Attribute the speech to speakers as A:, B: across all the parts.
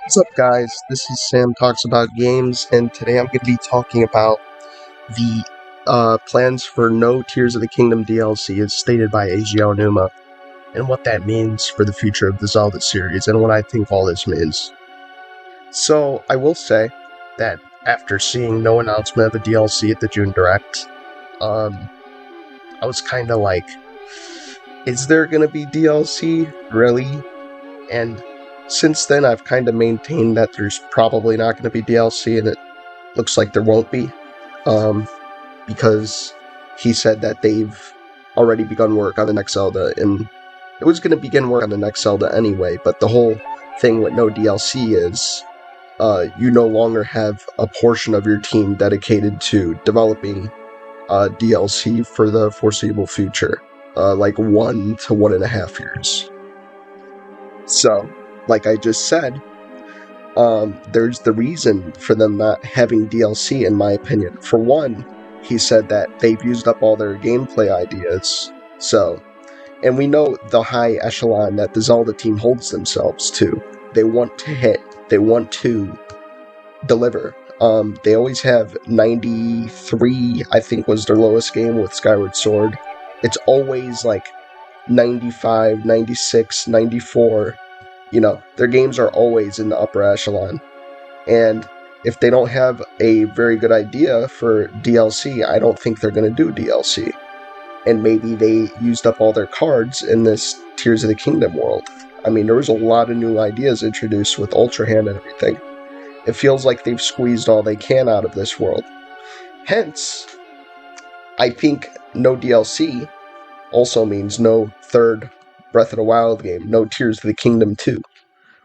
A: What's up, guys? This is Sam Talks About Games, and today I'm going to be talking about the plans for no Tears of the Kingdom DLC as stated by Eiji Aonuma, and what that means for the future of the Zelda series, and what I think all this means. So, I will say that after seeing no announcement of a DLC at the June Direct, I was kind of like, is there going to be DLC? Really? And since then, I've kind of maintained that there's probably not going to be DLC, and it looks like there won't be, because he said that they've already begun work on the next Zelda, and it was going to begin work on the next Zelda anyway, but the whole thing with no DLC is you no longer have a portion of your team dedicated to developing DLC for the foreseeable future, like 1 to 1.5 years. So, like I just said, there's the reason for them not having DLC, in my opinion. For one, he said that they've used up all their gameplay ideas, and we know the high echelon that the Zelda team holds themselves to. They want to hit, they want to deliver. They always have 93, I think was their lowest game with Skyward Sword. It's always like 95, 96, 94. Their games are always in the upper echelon. And if they don't have a very good idea for DLC, I don't think they're going to do DLC. And maybe they used up all their cards in this Tears of the Kingdom world. I mean, there was a lot of new ideas introduced with Ultra Hand and everything. It feels like they've squeezed all they can out of this world. Hence, I think no DLC also means no third Breath of the Wild game, no Tears of the Kingdom 2.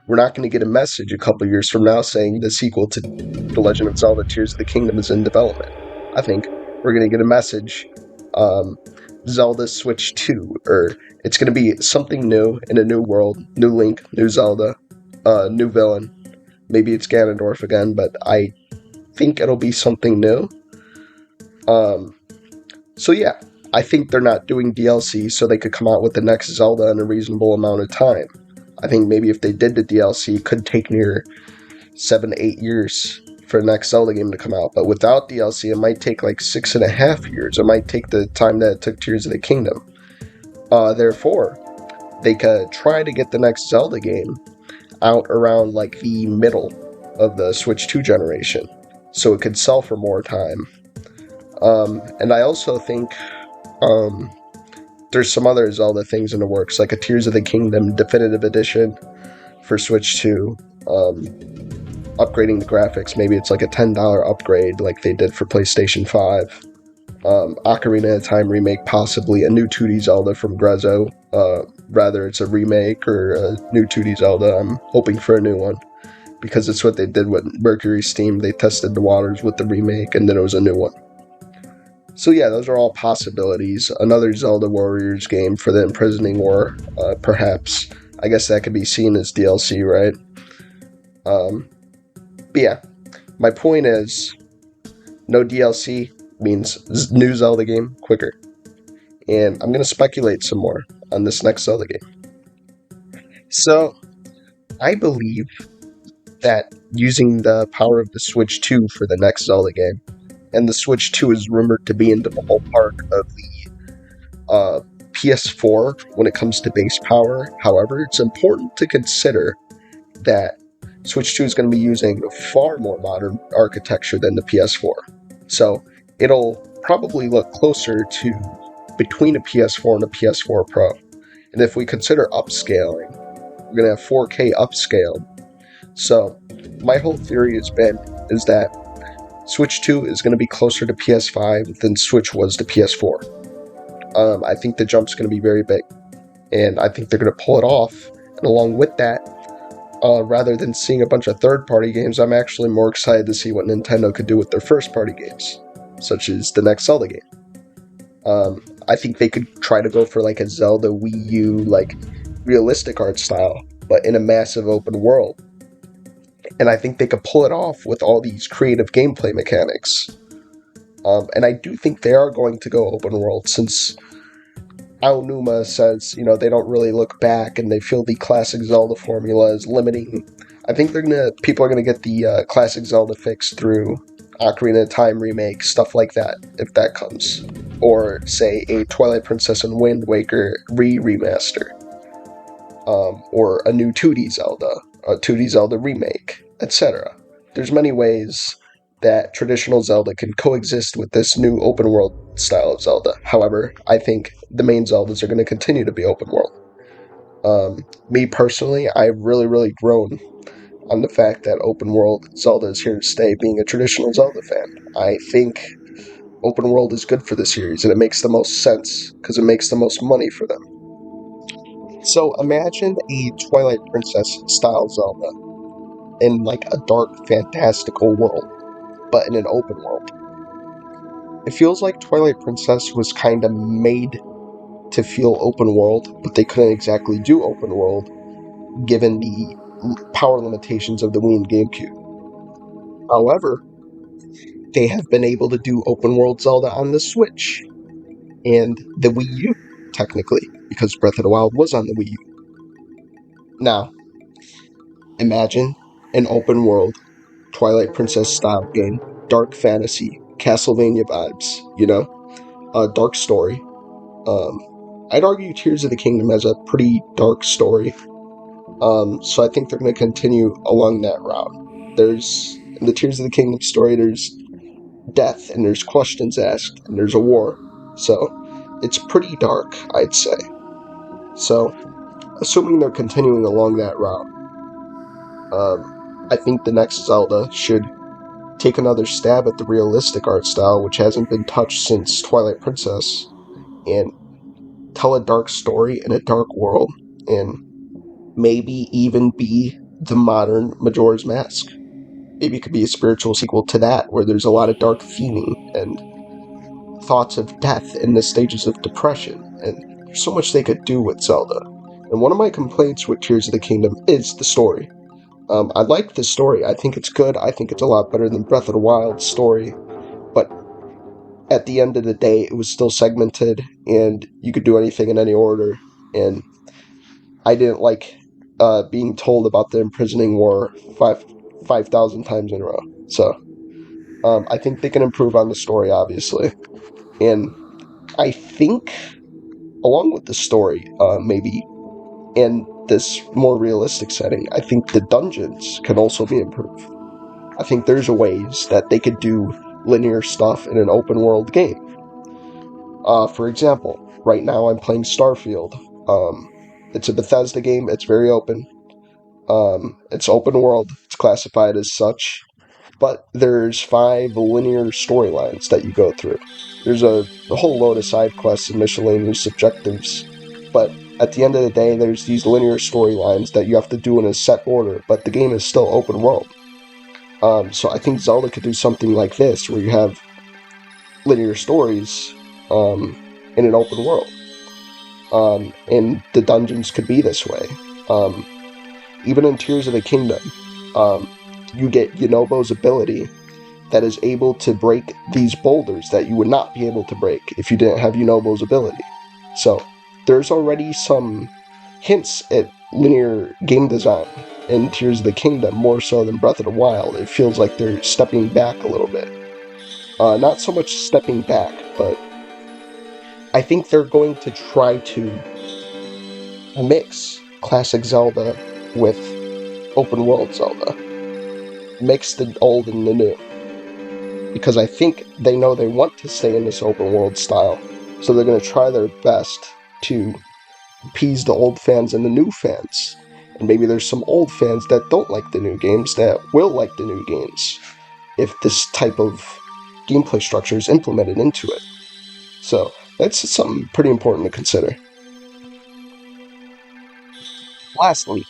A: We're not going to get a message a couple years from now saying the sequel to The Legend of Zelda Tears of the Kingdom is in development. I think we're going to get a message, Zelda Switch 2, or it's going to be something new in a new world, new Link, new Zelda, new villain. Maybe it's Ganondorf again, but I think it'll be something new. So yeah, I think they're not doing DLC so they could come out with the next Zelda in a reasonable amount of time. I think maybe if they did the DLC, it could take near 7 to 8 years for the next Zelda game to come out. But without DLC, it might take like 6.5 years. It might take the time that it took Tears of the Kingdom. Therefore, they could try to get the next Zelda game out around like the middle of the Switch 2 generation, so it could sell for more time. And I also think there's some other Zelda things in the works, like a Tears of the Kingdom Definitive Edition for Switch 2, upgrading the graphics. Maybe it's like a $10 upgrade like they did for PlayStation 5. Ocarina of Time remake, possibly a new 2D Zelda from Grezzo. Rather it's a remake or a new 2D Zelda. I'm hoping for a new one, because it's what they did with Mercury Steam. They tested the waters with the remake, and then it was a new one. So yeah, those are all possibilities. Another Zelda Warriors game for the Imprisoning War, perhaps. I guess that could be seen as DLC, right? But yeah, my point is, no DLC means new Zelda game quicker. And I'm going to speculate some more on this next Zelda game. So, I believe that using the power of the Switch 2 for the next Zelda game, and the Switch 2 is rumored to be in the ballpark of the PS4 when it comes to base power. However, it's important to consider that Switch 2 is going to be using far more modern architecture than the PS4. So it'll probably look closer to between a PS4 and a PS4 Pro. And if we consider upscaling, we're going to have 4K upscaled. So my whole theory is that Switch 2 is going to be closer to PS5 than Switch was to PS4. I think the jump's going to be very big, and I think they're going to pull it off. And along with that, rather than seeing a bunch of third-party games, I'm actually more excited to see what Nintendo could do with their first-party games, such as the next Zelda game. I think they could try to go for like a Zelda Wii U, like realistic art style, but in a massive open world. And I think they could pull it off with all these creative gameplay mechanics. And I do think they are going to go open world, since Aonuma says, they don't really look back, and they feel the classic Zelda formula is limiting. I think people are gonna get the classic Zelda fix through Ocarina of Time remake, stuff like that, if that comes, or say a Twilight Princess and Wind Waker remaster, or a new 2D Zelda, a 2D Zelda remake, etc. There's many ways that traditional Zelda can coexist with this new open world style of Zelda. However, I think the main Zeldas are going to continue to be open world. Me personally, I've really grown on the fact that open world Zelda is here to stay, being a traditional Zelda fan. I think open world is good for the series, and it makes the most sense because it makes the most money for them. So imagine a Twilight Princess style Zelda in like a dark, fantastical world, but in an open world. It feels like Twilight Princess was kind of made to feel open world, but they couldn't exactly do open world given the power limitations of the Wii and GameCube. However, they have been able to do open world Zelda on the Switch and the Wii U, technically, because Breath of the Wild was on the Wii U. Now, imagine an open world Twilight Princess style game, dark fantasy, Castlevania vibes, a dark story. Um, I'd argue Tears of the Kingdom has a pretty dark story, so I think they're going to continue along that route. In the Tears of the Kingdom story, there's death, and there's questions asked, and there's a war. So, it's pretty dark, I'd say. So, assuming they're continuing along that route, I think the next Zelda should take another stab at the realistic art style, which hasn't been touched since Twilight Princess, and tell a dark story in a dark world, and maybe even be the modern Majora's Mask. Maybe it could be a spiritual sequel to that, where there's a lot of dark theming and thoughts of death and the stages of depression, and there's so much they could do with Zelda. And one of my complaints with Tears of the Kingdom is the story. I like the story. I think it's good. I think it's a lot better than Breath of the Wild's story. But at the end of the day, it was still segmented, and you could do anything in any order. And I didn't like being told about the imprisoning war 5,000 times in a row. So I think they can improve on the story, obviously. And I think, along with the story, maybe, and this more realistic setting, I think the dungeons can also be improved. I think there's ways that they could do linear stuff in an open world game. For example, right now I'm playing Starfield. It's a Bethesda game. It's very open. It's open world. It's classified as such. But there's 5 linear storylines that you go through. There's a whole load of side quests and miscellaneous objectives. But at the end of the day, there's these linear storylines that you have to do in a set order. But the game is still open world. So I think Zelda could do something like this, where you have linear stories in an open world. And the dungeons could be this way. Even in Tears of the Kingdom, you get Yunobo's ability that is able to break these boulders that you would not be able to break if you didn't have Yunobo's ability. So there's already some hints at linear game design in Tears of the Kingdom, more so than Breath of the Wild. It feels like they're stepping back a little bit. Not so much stepping back, but I think they're going to try to mix classic Zelda with open world Zelda. Mix the old and the new. Because I think they know they want to stay in this open world style. So they're going to try their best to appease the old fans and the new fans. And maybe there's some old fans that don't like the new games that will like the new games if this type of gameplay structure is implemented into it. So that's something pretty important to consider. Lastly,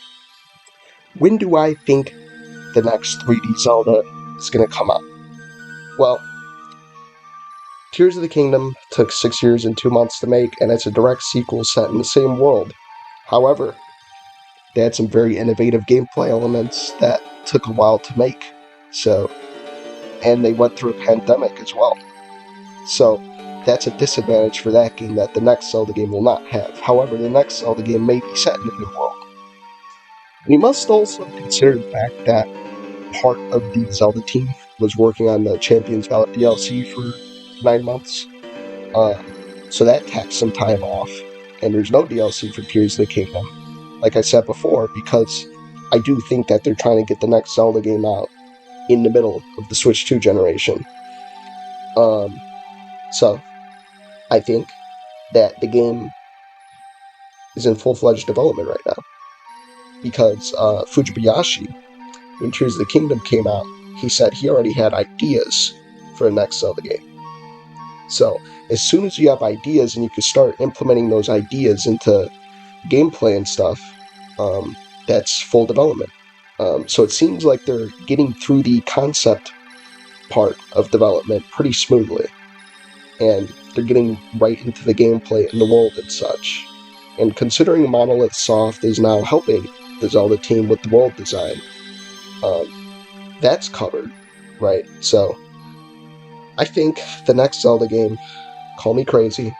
A: when do I think the next 3D Zelda is going to come out? Well, Tears of the Kingdom took 6 years and 2 months to make, and it's a direct sequel set in the same world. However, they had some very innovative gameplay elements that took a while to make. And they went through a pandemic as well. So, that's a disadvantage for that game that the next Zelda game will not have. However, the next Zelda game may be set in a new world. We must also consider the fact that part of the Zelda team was working on the Champions Ballot DLC for 9 months. So that takes some time off, and there's no DLC for Tears of the Kingdom. Like I said before, because I do think that they're trying to get the next Zelda game out in the middle of the Switch 2 generation. So I think that the game is in full-fledged development right now because Fujibayashi, when Tears of the Kingdom came out, he said he already had ideas for the next Zelda game. So as soon as you have ideas and you can start implementing those ideas into gameplay and stuff, that's full development. So it seems like they're getting through the concept part of development pretty smoothly, and they're getting right into the gameplay and the world and such. And considering Monolith Soft is now helping the Zelda team with the world design, that's covered, right? So I think the next Zelda game, call me crazy,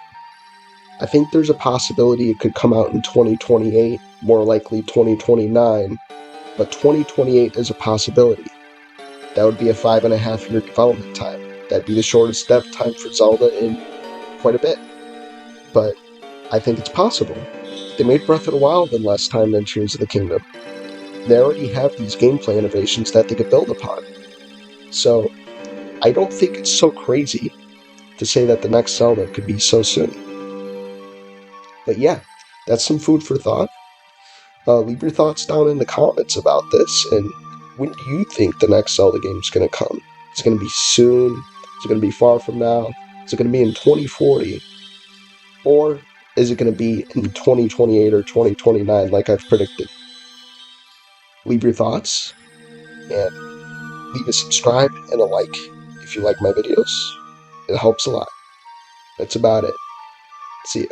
A: I think there's a possibility it could come out in 2028, more likely 2029, but 2028 is a possibility. That would be a 5.5 year development time. That'd be the shortest dev time for Zelda in quite a bit. But I think it's possible. They made Breath of the Wild in less time than Tears of the Kingdom. They already have these gameplay innovations that they could build upon. So I don't think it's so crazy to say that the next Zelda could be so soon. But yeah, that's some food for thought. Leave your thoughts down in the comments about this, and when do you think the next Zelda game is going to come? Is it going to be soon? Is it going to be far from now? Is it going to be in 2040? Or is it going to be in 2028 or 2029 like I've predicted? Leave your thoughts, and leave a subscribe and a like if you like my videos. It helps a lot. That's about it. See ya.